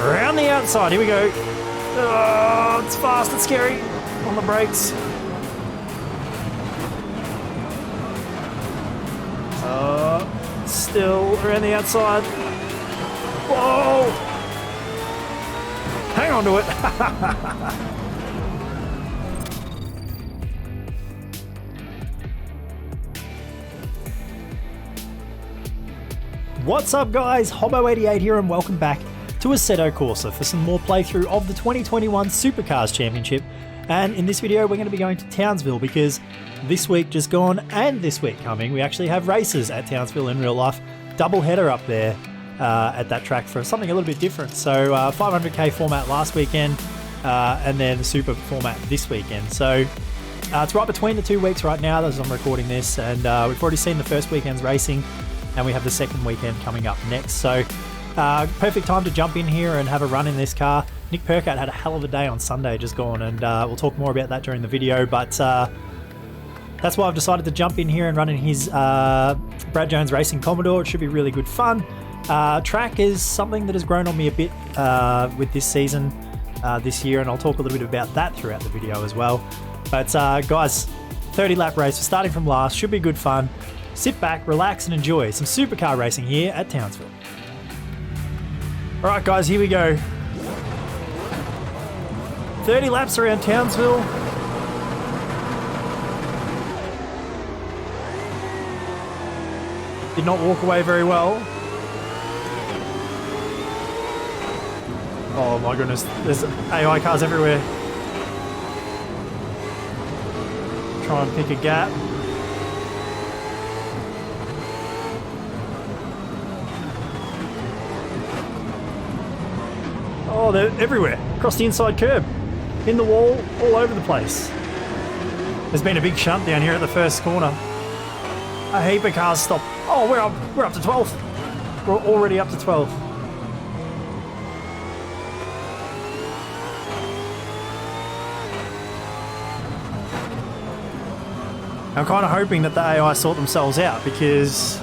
Around the outside, here we go. Oh, it's fast, it's scary. On the brakes. Still around the outside. Whoa! Hang on to it. What's up guys, Hobbo88 here and welcome back to Assetto Corsa for some more playthrough of the 2021 Supercars Championship. And in this video we're going to be going to Townsville because this week just gone and this week coming we actually have races at Townsville in real life. Double header up there at that track for something a little bit different. So 500k format last weekend and then super format this weekend. So it's right between the 2 weeks right now as I'm recording this, and we've already seen the first weekend's racing and we have the second weekend coming up next. So perfect time to jump in here and have a run in this car. Nick Percat had a hell of a day on Sunday just gone, and we'll talk more about that during the video, but that's why I've decided to jump in here and run in his Brad Jones Racing Commodore. It should be really good fun. Track is something that has grown on me a bit with this season, this year, and I'll talk a little bit about that throughout the video as well. But guys, 30 lap race, starting from last, should be good fun. Sit back, relax and enjoy some supercar racing here at Townsville. Alright guys, here we go. 30 laps around Townsville. Did not walk away very well. Oh my goodness, there's AI cars everywhere. Try and pick a gap. Oh, they're everywhere. Across the inside curb. In the wall, all over the place. There's been a big shunt down here at the first corner. A heap of cars stopped. Oh, we're up to 12th. We're already up to 12th. I'm kind of hoping that the AI sort themselves out because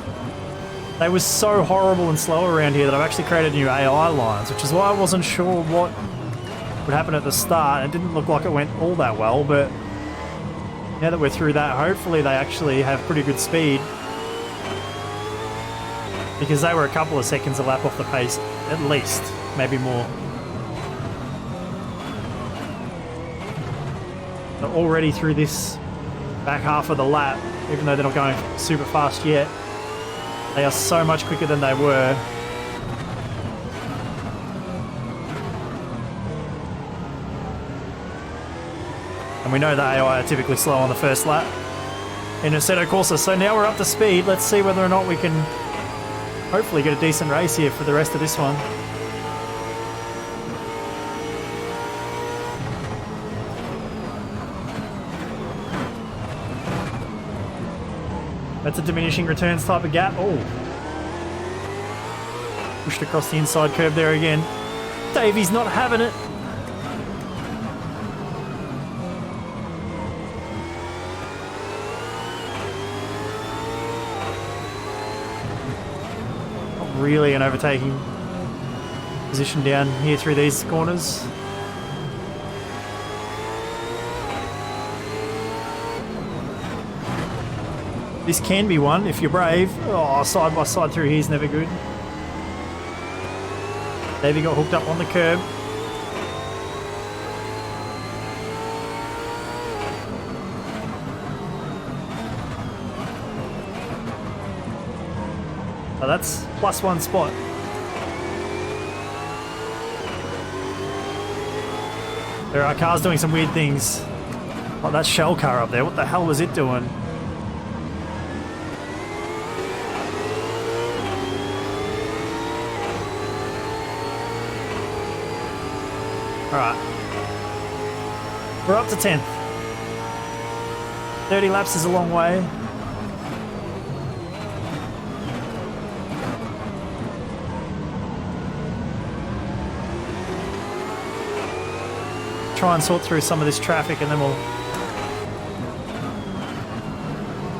they were so horrible and slow around here that I've actually created new AI lines, which is why I wasn't sure what would happen at the start. It didn't look like it went all that well, but now that we're through that, hopefully they actually have pretty good speed, because they were a couple of seconds a lap off the pace, at least, maybe more. They're already through this back half of the lap, even though they're not going super fast yet. They are so much quicker than they were. And we know the AI are typically slow on the first lap in Assetto Corsa. So now we're up to speed. Let's see whether or not we can hopefully get a decent race here for the rest of this one. That's a diminishing returns type of gap. Oh. Pushed across the inside curb there again. Davey's not having it. Not really an overtaking position down here through these corners. This can be one if you're brave. Oh, side by side through here is never good. Davey got hooked up on the curb. So that's +1 spot. There are cars doing some weird things. Like that shell car up there, what the hell was it doing? Alright, we're up to 10th. 30 laps is a long way. Try and sort through some of this traffic and then we'll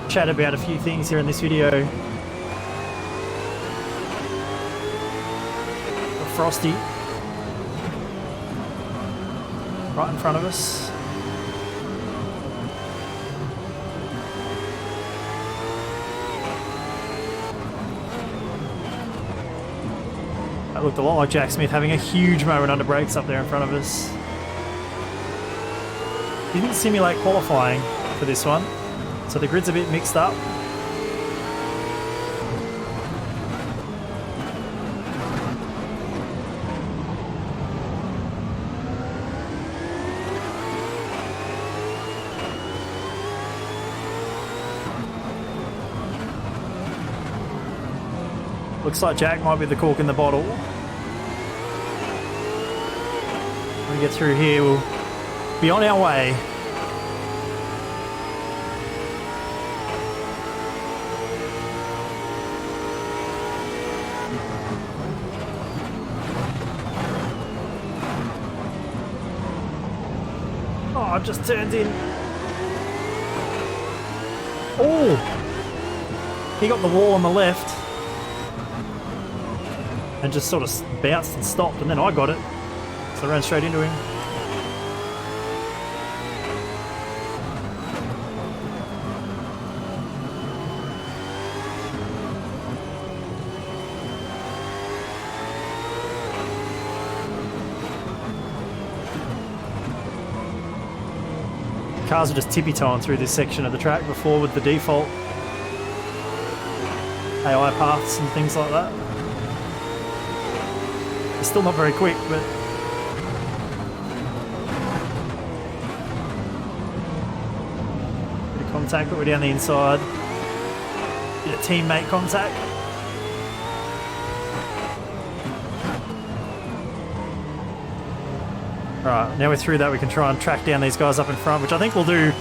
chat about a few things here in this video. Frosty. right in front of us. That looked a lot like Jack Smith having a huge moment under brakes up there in front of us. Didn't simulate qualifying for this one, so the grid's a bit mixed up. Looks like Jack might be the cork in the bottle. When we get through here, we'll be on our way. Oh, I've just turned in. Oh! He got the wall on the left. And just sort of bounced and stopped, and then I got it, so I ran straight into him. Cars are just tippy-toeing through this section of the track before with the default AI paths and things like that. Still not very quick, but bit of contact, but we're down the inside. Bit of teammate contact. Alright, now we're through that, we can try and track down these guys up in front, which I think we'll do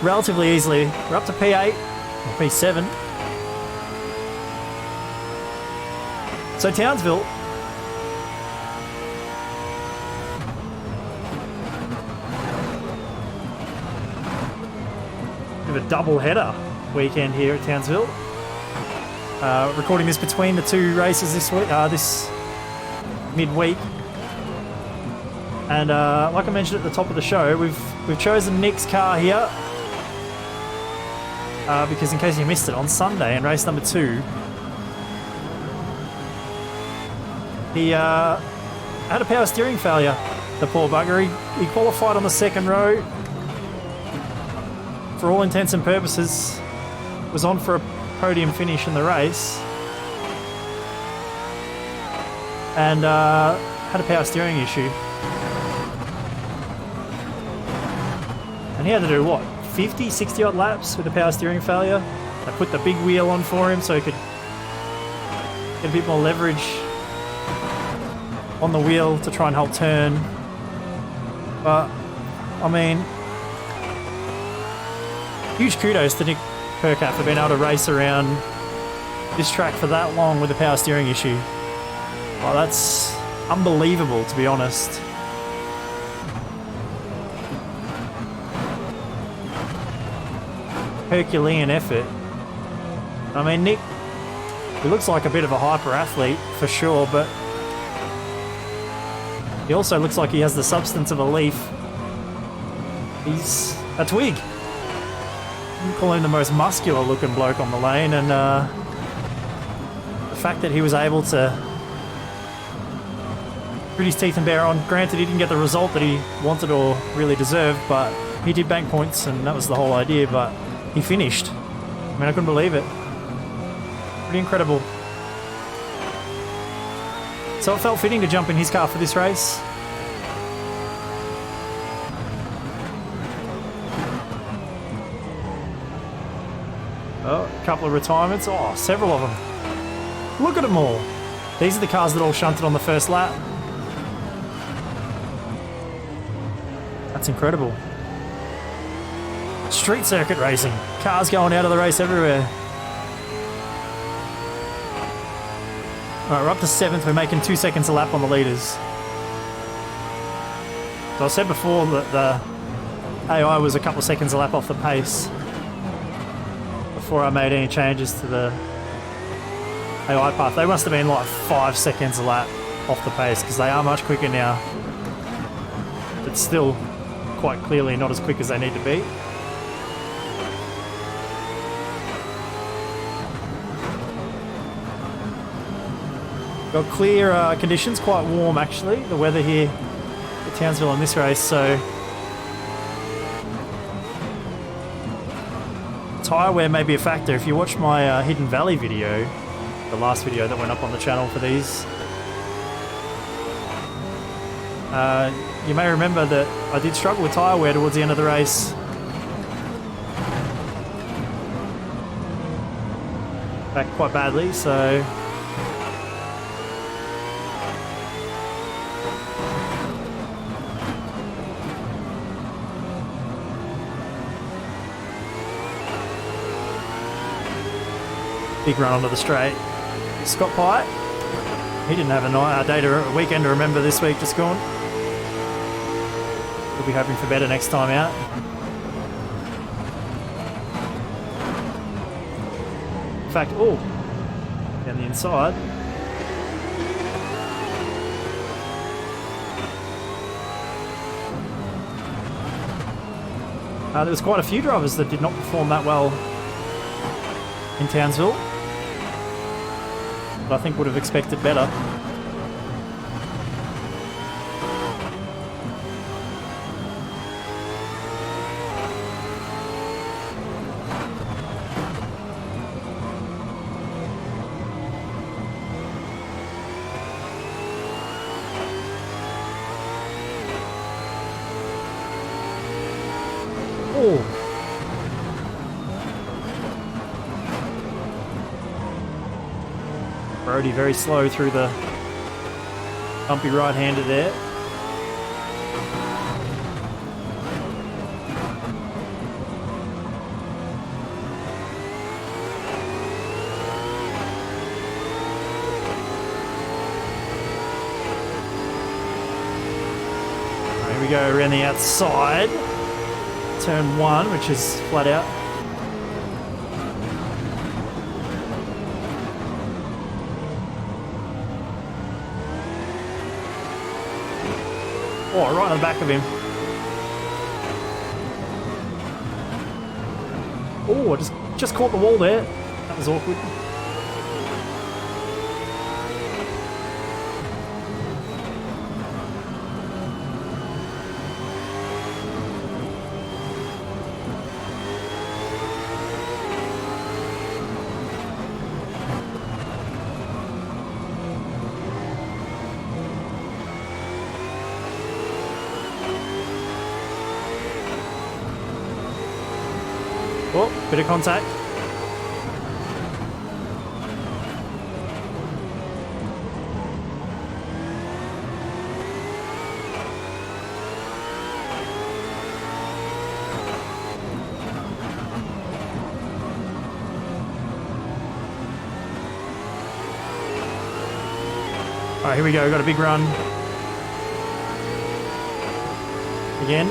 relatively easily. We're up to P8 or P7. So Townsville, a double header weekend here at Townsville. Recording this between the two races this week, this midweek. And like I mentioned at the top of the show, we've chosen Nick's car here because in case you missed it, on Sunday in race number 2, he had a power steering failure. The poor bugger. He qualified on the second row. For all intents and purposes, was on for a podium finish in the race, and had a power steering issue. And he had to do what, 50, 60 odd laps with a power steering failure? They put the big wheel on for him so he could get a bit more leverage on the wheel to try and help turn. But, I mean, huge kudos to Nick Percat for being able to race around this track for that long with a power steering issue. Well, that's unbelievable, to be honest. Herculean effort. I mean, Nick, he looks like a bit of a hyper athlete for sure, but he also looks like he has the substance of a leaf. He's a twig. You call him the most muscular looking bloke on the lane, and the fact that he was able to grit his teeth and bear on. Granted, he didn't get the result that he wanted or really deserved, but he did bank points, and that was the whole idea. But he finished. I mean, I couldn't believe it. Pretty incredible. So it felt fitting to jump in his car for this race. Oh, a couple of retirements. Oh, several of them. Look at them all. These are the cars that all shunted on the first lap. That's incredible. Street circuit racing. Cars going out of the race everywhere. Alright, we're up to 7th. We're making 2 seconds a lap on the leaders. So I said before that the AI was a couple seconds a lap off the pace before I made any changes to the AI path. They must have been like 5 seconds a lap off the pace, because they are much quicker now. but still quite clearly not as quick as they need to be. Got clear conditions, quite warm actually, the weather here at Townsville in this race, so tyre wear may be a factor. If you watch my Hidden Valley video, the last video that went up on the channel for these, you may remember that I did struggle with tyre wear towards the end of the race. Back quite badly, so big run onto the straight. Scott Pye, he didn't have a weekend to remember this week just gone. We'll be hoping for better next time out. In fact, oh, down the inside. There was quite a few drivers that did not perform that well in Townsville, but I think would have expected better. Oh. Brody very slow through the bumpy right-hander there. Here we go around the outside. Turn 1, which is flat out. Oh, right on the back of him. Oh, I just caught the wall there. That was awkward. Oh, bit of contact. All right, here we go. Got a big run. Again.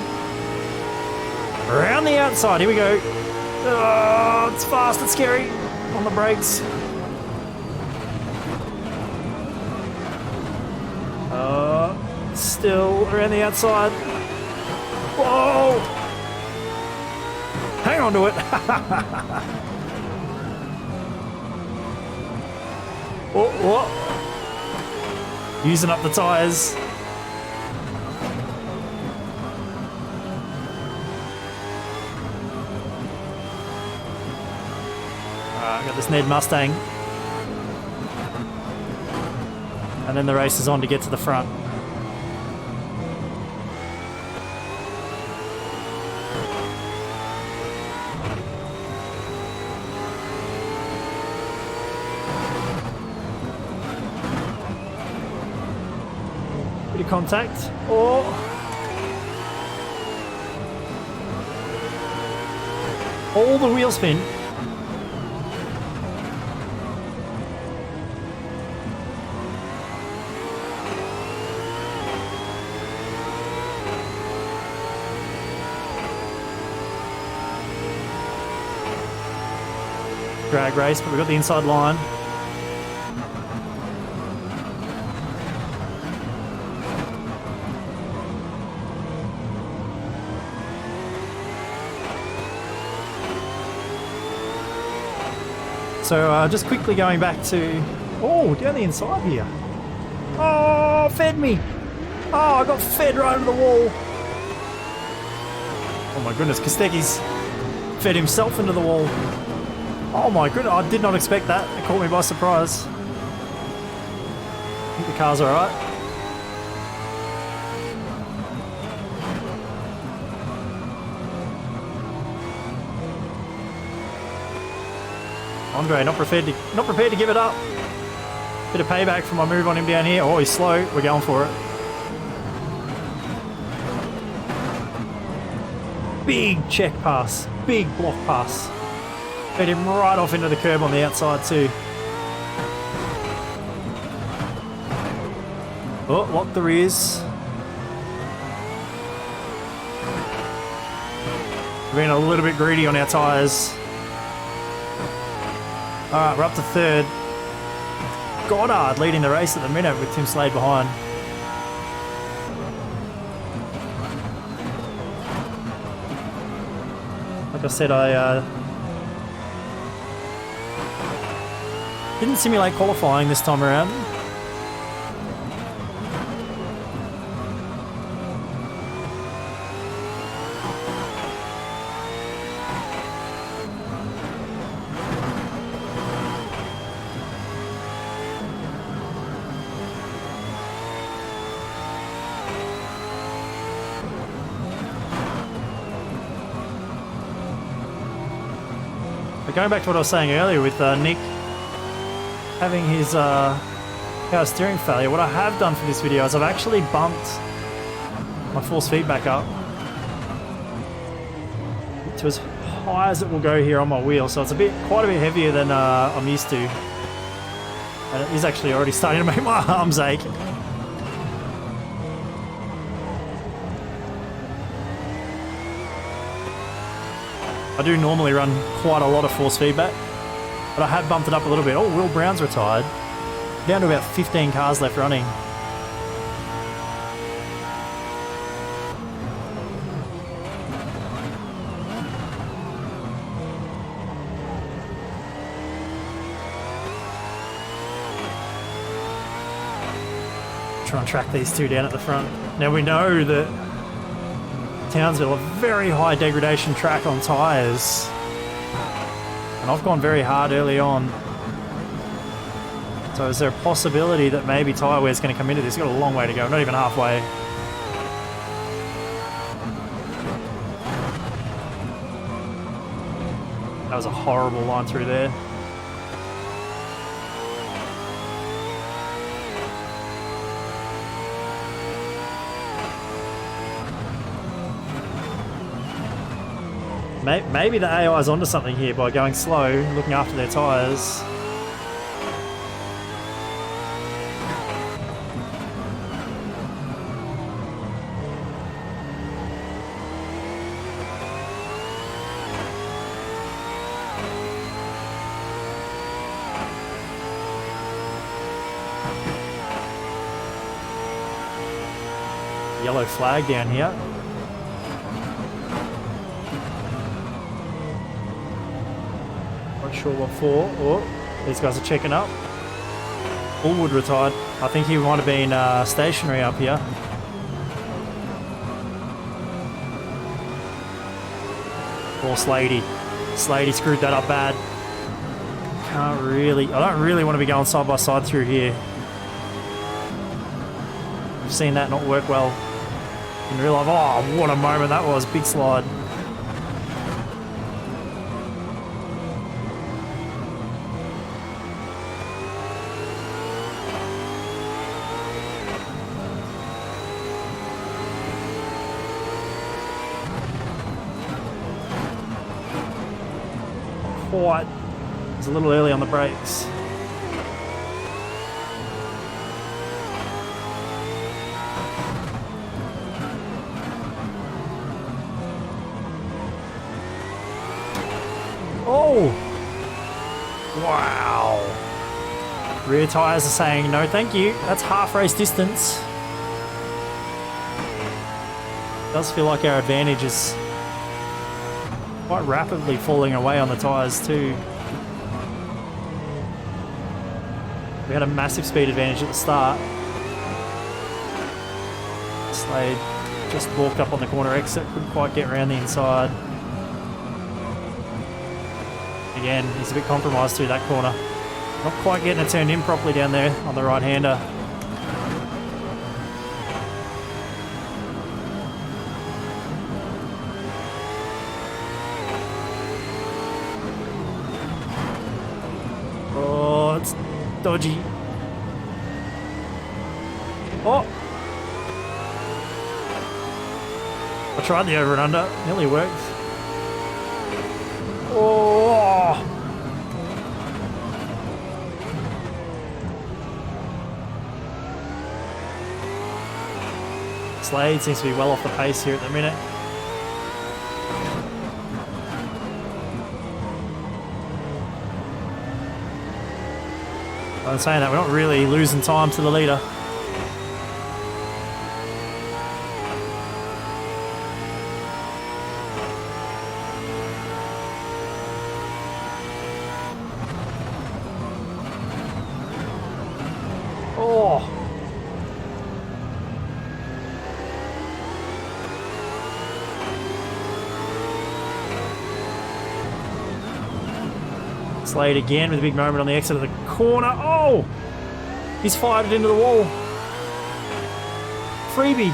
Around the outside. Here we go. Oh, it's fast, it's scary on the brakes. Still around the outside. Whoa! Hang on to it. Oh. Using up the tyres. Got this Ned Mustang, and then the race is on to get to the front. Bit of contact. Oh. All the wheel spin. Drag race, but we've got the inside line. So just quickly going back to... Oh, down the inside here. Oh, fed me. Oh, I got fed right into the wall. Oh my goodness, Kostecki's fed himself into the wall. Oh my goodness, I did not expect that. It caught me by surprise. I think the car's alright. Andre not prepared to give it up. Bit of payback for my move on him down here. Oh, he's slow. We're going for it. Big check pass. Big block pass. Fed him right off into the curb on the outside too. Oh, lock the rears. We're being a little bit greedy on our tyres. Alright, we're up to third. Goddard leading the race at the minute with Tim Slade behind. Like I said, I didn't simulate qualifying this time around. But going back to what I was saying earlier with Nick having his power steering failure, what I have done for this video is I've actually bumped my force feedback up to as high as it will go here on my wheel, so it's quite a bit heavier than I'm used to, and it is actually already starting to make my arms ache. I do normally run quite a lot of force feedback, but I have bumped it up a little bit. Oh, Will Brown's retired. Down to about 15 cars left running. Try and track these two down at the front. Now we know that Townsville, a very high degradation track on tyres, and I've gone very hard early on. So is there a possibility that maybe tyre wear is going to come into this? It's got a long way to go, not even halfway. That was a horrible line through there. Maybe the AI is onto something here by going slow, looking after their tyres. Yellow flag down here. Not sure what for. Oh, these guys are checking up. Allwood retired. I think he might have been stationary up here. Poor Slady. Slady screwed that up bad. I don't really want to be going side by side through here. I've seen that not work well in real life. Oh, what a moment that was. Big slide. Quite. It's a little early on the brakes. Oh! Wow. Rear tyres are saying no thank you. That's half race distance. Does feel like our advantage is quite rapidly falling away on the tyres too. We had a massive speed advantage at the start. Slade just walked up on the corner exit, couldn't quite get around the inside. Again, he's a bit compromised through that corner. Not quite getting it turned in properly down there on the right-hander. Oh, it's dodgy. Oh! I tried the over and under, nearly worked. Oh! Slade seems to be well off the pace here at the minute. I'm saying that we're not really losing time to the leader. Oh! Slade again with a big moment on the exit of the corner. Oh! He's fired it into the wall. Freebie.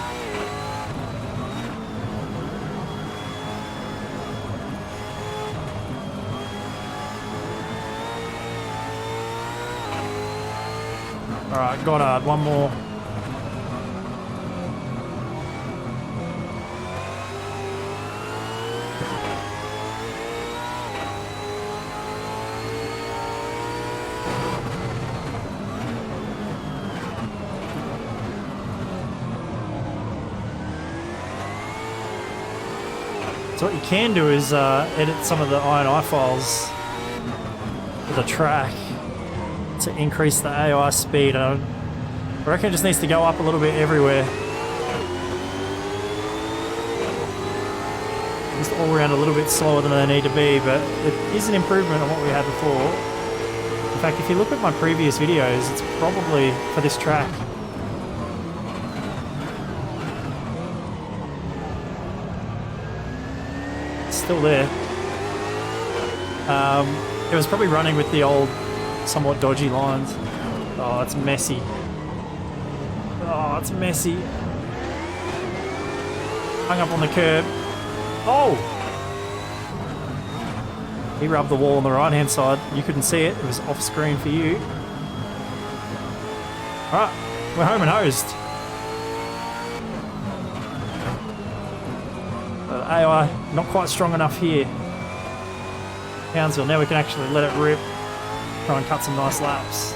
Alright, Goddard, one more. So what you can do is edit some of the INI files for the track to increase the AI speed. I reckon it just needs to go up a little bit everywhere. Just all around a little bit slower than they need to be, but it is an improvement on what we had before. In fact, if you look at my previous videos, it's probably for this track. Still there. It was probably running with the old, somewhat dodgy lines. Oh, it's messy. Oh, it's messy. Hung up on the curb. Oh! He rubbed the wall on the right-hand side. You couldn't see it. It was off screen for you. Alright, we're home and hosed. AI not quite strong enough here. Townsville, now we can actually let it rip, try and cut some nice laps,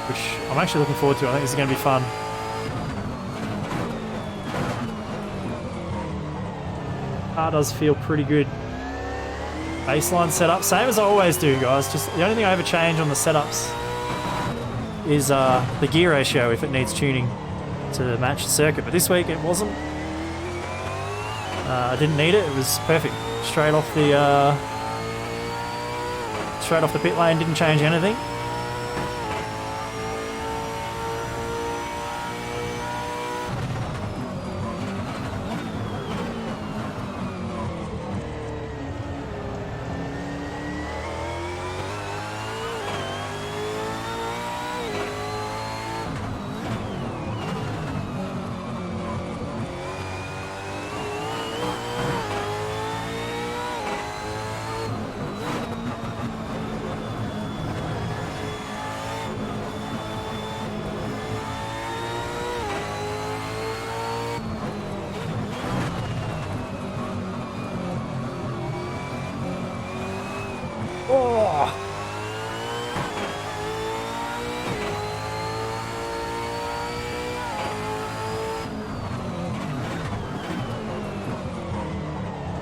which I'm actually looking forward to. I think this is going to be fun. Car does feel pretty good. Baseline setup, same as I always do, guys. Just the only thing I ever change on the setups is the gear ratio if it needs tuning to match the circuit. But this week it wasn't. I didn't need it. It was perfect. Straight off the pit lane. Didn't change anything.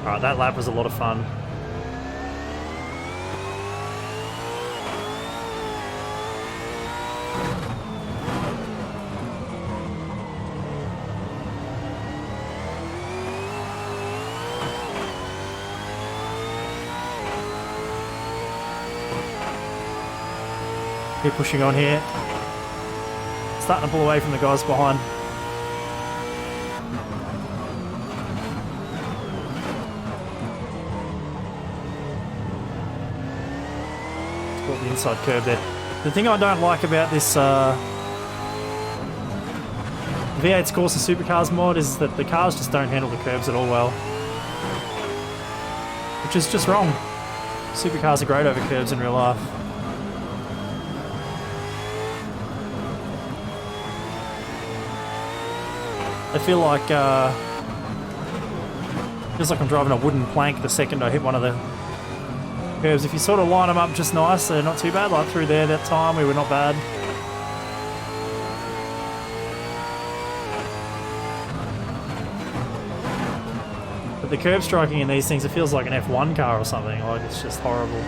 Alright, that lap was a lot of fun. Keep pushing on here. Starting to pull away from the guys behind. Got the inside curb there. The thing I don't like about this V8's Corsa Supercars mod is that the cars just don't handle the curbs at all well. Which is just wrong. Supercars are great over curbs in real life. I feel like feels like I'm driving a wooden plank the second I hit one of the curbs. If you sort of line them up just nice, they're not too bad. Like through there that time, we were not bad. But the curb striking in these things, it feels like an F1 car or something. Like it's just horrible.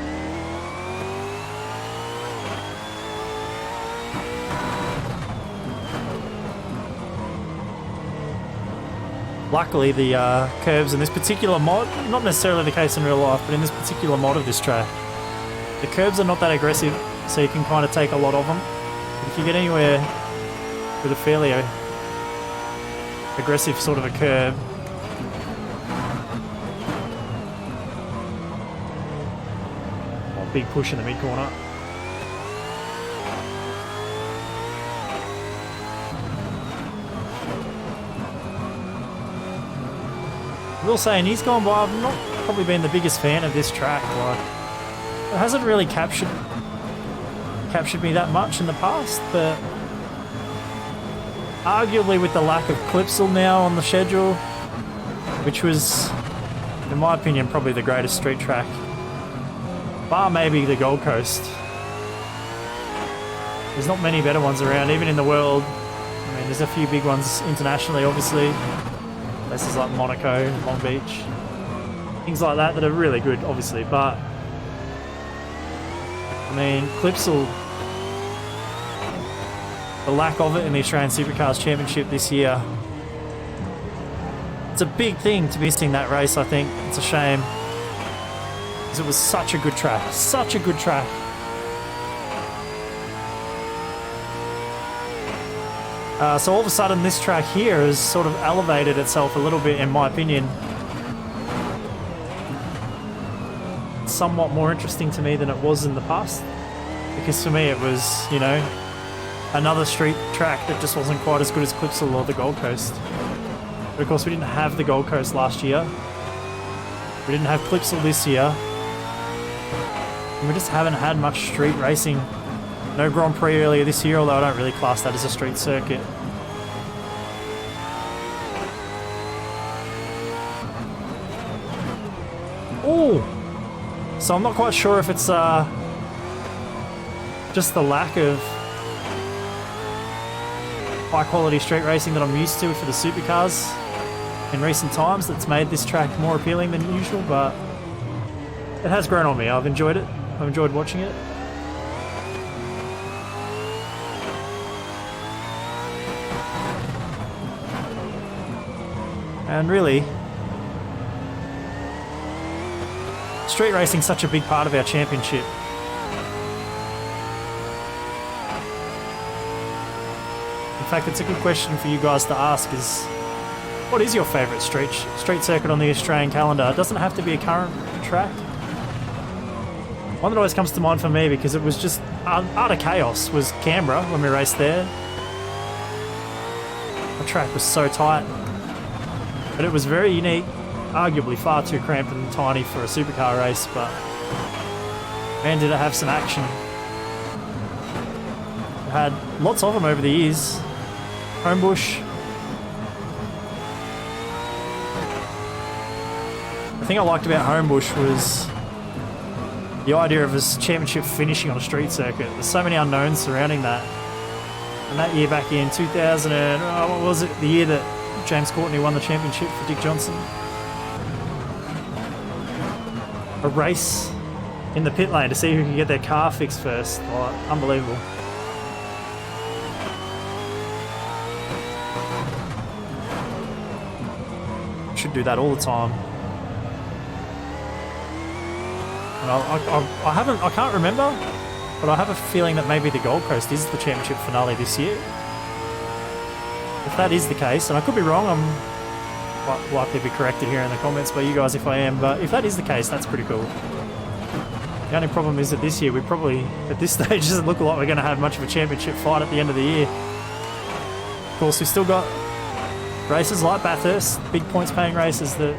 Luckily, the curves in this particular mod, not necessarily the case in real life, but in this particular mod of this track, the curves are not that aggressive, so you can kind of take a lot of them. But if you get anywhere with a fairly aggressive sort of a curb, big push in the mid-corner. I will say, in years gone by, I've not probably been the biggest fan of this track. Like, it hasn't really captured me that much in the past, but arguably with the lack of Clipsal now on the schedule, which was, in my opinion, probably the greatest street track, bar maybe the Gold Coast. There's not many better ones around, even in the world. I mean, there's a few big ones internationally, obviously. Places like Monaco, Long Beach, things like that are really good, obviously. But I mean, Clipsal, the lack of it in the Australian Supercars Championship this year, it's a big thing to be missing that race. I think it's a shame because it was such a good track, such a good track. So all of a sudden this track here has sort of elevated itself a little bit, in my opinion. It's somewhat more interesting to me than it was in the past. Because for me it was, you know, another street track that just wasn't quite as good as Clipsal or the Gold Coast. But of course we didn't have the Gold Coast last year. We didn't have Clipsal this year. And we just haven't had much street racing. No Grand Prix earlier this year, although I don't really class that as a street circuit. Oh! So I'm not quite sure if it's just the lack of high quality street racing that I'm used to for the supercars in recent times that's made this track more appealing than usual, but it has grown on me. I've enjoyed it. I've enjoyed watching it. And really, street racing's such a big part of our championship. In fact, it's a good question for you guys to ask is, what is your favourite street circuit on the Australian calendar? It doesn't have to be a current track. One that always comes to mind for me, because it was just utter chaos, was Canberra when we raced there. The track was so tight. But it was very unique, arguably far too cramped and tiny for a supercar race, but man, did it have some action. It had lots of them over the years. Homebush. The thing I liked about Homebush was the idea of this championship finishing on a street circuit. There's so many unknowns surrounding that. And that year back in 2000 and, what was it, the year that James Courtney won the championship for Dick Johnson. A race in the pit lane to see who can get their car fixed first. Oh, unbelievable. Should do that all the time. And I can't remember, but I have a feeling that maybe the Gold Coast is the championship finale this year. If that is the case, and I could be wrong, I'm quite likely to be corrected here in the comments by you guys if I am, but if that is the case, that's pretty cool. The only problem is that this year we probably, at this stage, doesn't look like we're going to have much of a championship fight at the end of the year. Of course, we've still got races like Bathurst, big points paying races that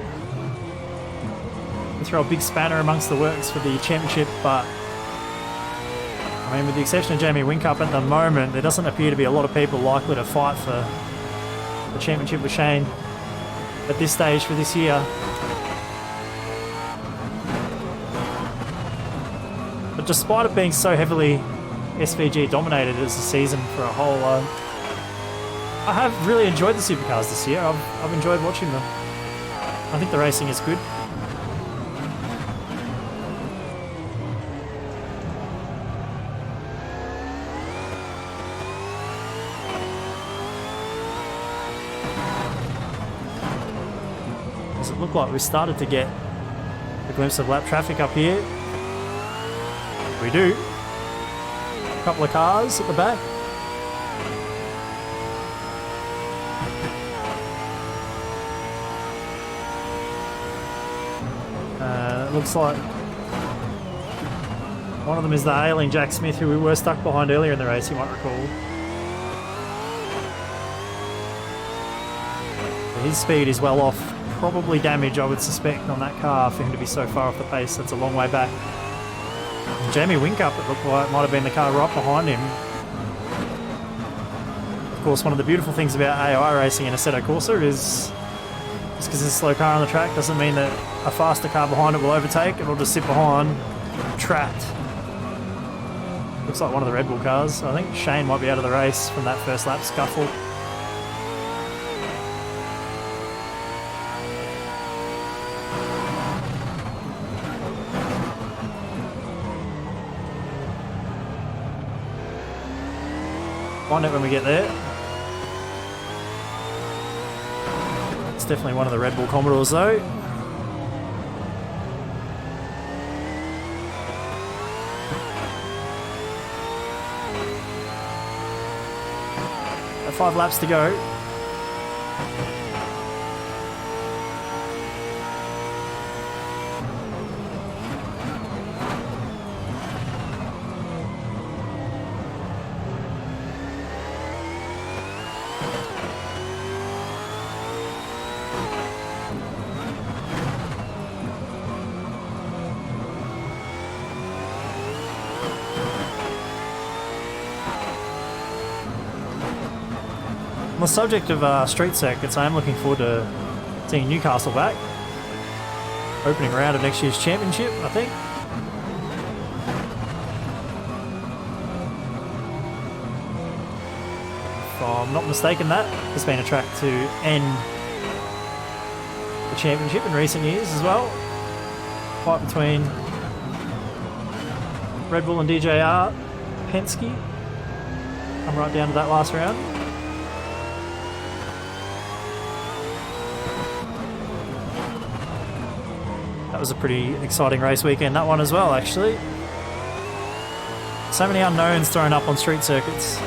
throw a big spanner amongst the works for the championship, but I mean, with the exception of Jamie Whincup at the moment, there doesn't appear to be a lot of people likely to fight for the championship with Shane at this stage for this year. But despite it being so heavily SVG dominated as a season for a whole, I have really enjoyed the supercars this year. I've enjoyed watching them. I think the racing is good. Does it look like we've started to get a glimpse of lap traffic up here? We do. A couple of cars at the back. It looks like one of them is the ailing Jack Smith, who we were stuck behind earlier in the race, you might recall. His speed is well off. Probably damage, I would suspect, on that car for him to be so far off the pace. That's a long way back. And Jamie Whincup, it looked like, might have been the car right behind him. Of course, one of the beautiful things about AI racing in Assetto Corsa is just because it's a slow car on the track doesn't mean that a faster car behind it will overtake. It'll just sit behind, trapped. Looks like one of the Red Bull cars. I think Shane might be out of the race from that first lap scuffle. Find it when we get there. It's definitely one of the Red Bull Commodores though. Got 5 laps to go. On the subject of street circuits, I am looking forward to seeing Newcastle back. Opening round of next year's championship, I think. If I'm not mistaken, that has been a track to end the championship in recent years as well. Fight between Red Bull and DJR, Penske. Come right down to that last round. That was a pretty exciting race weekend, that one as well, actually. So many unknowns thrown up on street circuits.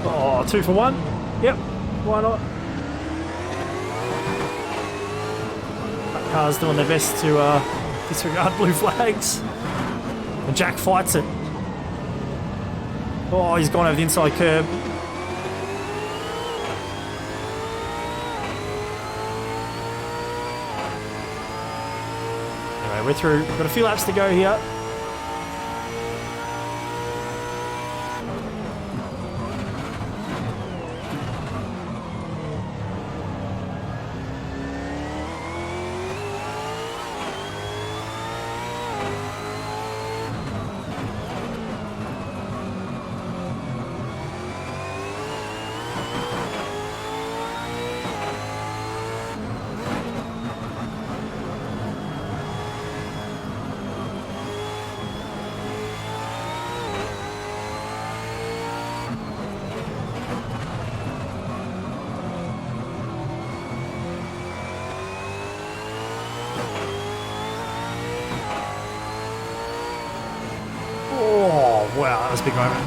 Oh, 2 for 1. Yep, why not? That car's doing their best to disregard blue flags. And Jack fights it. Oh, he's gone over the inside curb. Anyway, we're through. We've got a few laps to go here. Wow, that was a big moment.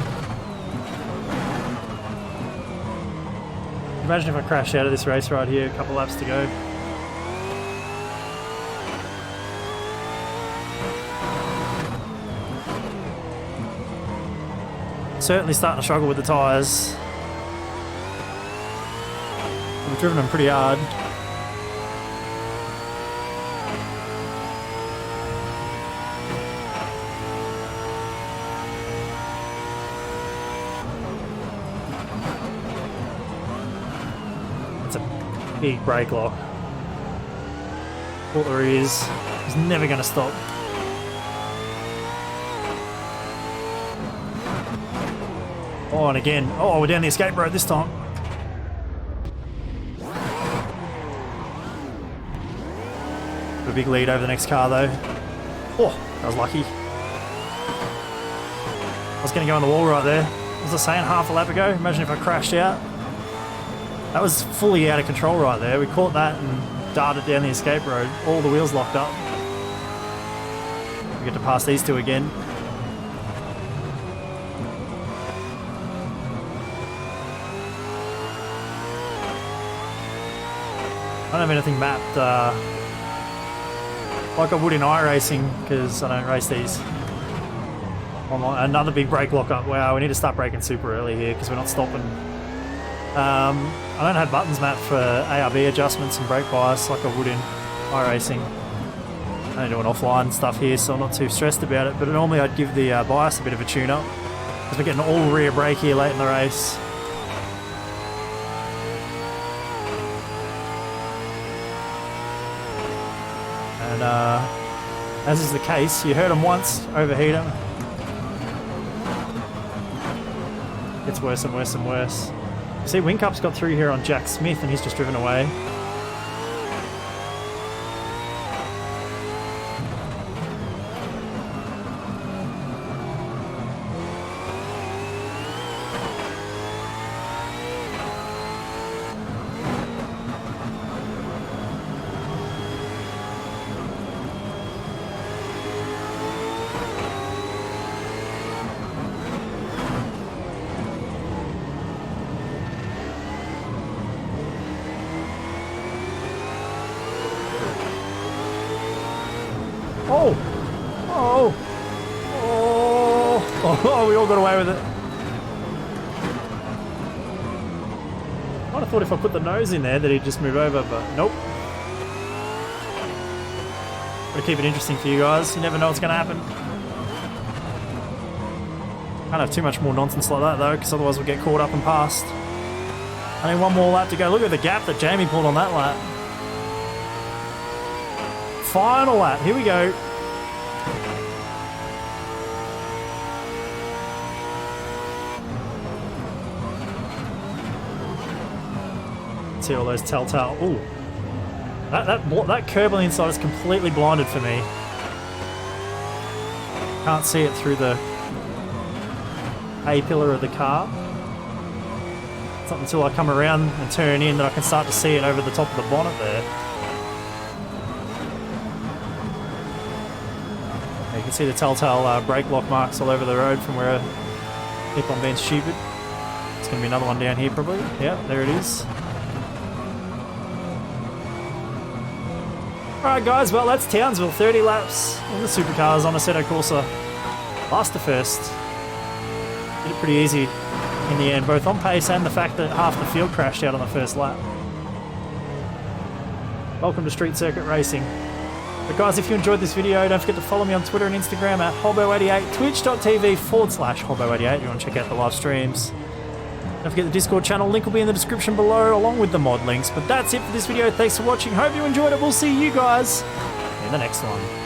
Imagine if I crashed out of this race right here, a couple laps to go. Certainly starting to struggle with the tyres. I've driven them pretty hard. Big brake lock. What there is never going to stop. Oh, and again. Oh, we're down the escape road this time. Got a big lead over the next car though. Oh, that was lucky. I was going to go on the wall right there. What was I saying half a lap ago? Imagine if I crashed out. That was fully out of control right there. We caught that and darted down the escape road. All the wheels locked up. We get to pass these two again. I don't have anything mapped like I would in iRacing because I don't race these. Another big brake lock up. Wow, we need to start braking super early here because we're not stopping. I don't have buttons mapped for ARB adjustments and brake bias like I would in iRacing. I'm only doing offline stuff here, so I'm not too stressed about it. But normally I'd give the bias a bit of a tune-up because we're getting all rear brake here late in the race. And as is the case, you heard them once, overheat them. Gets worse and worse and worse. See, Wincup's got through here on Jack Smith and he's just driven away. Oh, we all got away with it. I'd have thought if I put the nose in there that he'd just move over, but nope. Gotta keep it interesting for you guys. You never know what's going to happen. Can't have too much more nonsense like that though, because otherwise we'll get caught up and passed. Only one more lap to go. Look at the gap that Jamie pulled on that lap. Final lap. Here we go. See all those telltale. Ooh, that curb on the inside is completely blinded for me. Can't see it through the A pillar of the car. It's not until I come around and turn in that I can start to see it over the top of the bonnet there. You can see the telltale brake lock marks all over the road from where I keep on being stupid. It's going to be another one down here probably. Yeah, there it is. Alright guys, well that's Townsville, 30 laps in the Supercars on Assetto Corsa. Last to first. Did it pretty easy in the end, both on pace and the fact that half the field crashed out on the first lap. Welcome to street circuit racing. But guys, if you enjoyed this video, don't forget to follow me on Twitter and Instagram at Hobo88, twitch.tv/Hobo88 if you want to check out the live streams. Don't forget the Discord channel, link will be in the description below, along with the mod links. But that's it for this video. Thanks for watching. Hope you enjoyed it. We'll see you guys in the next one.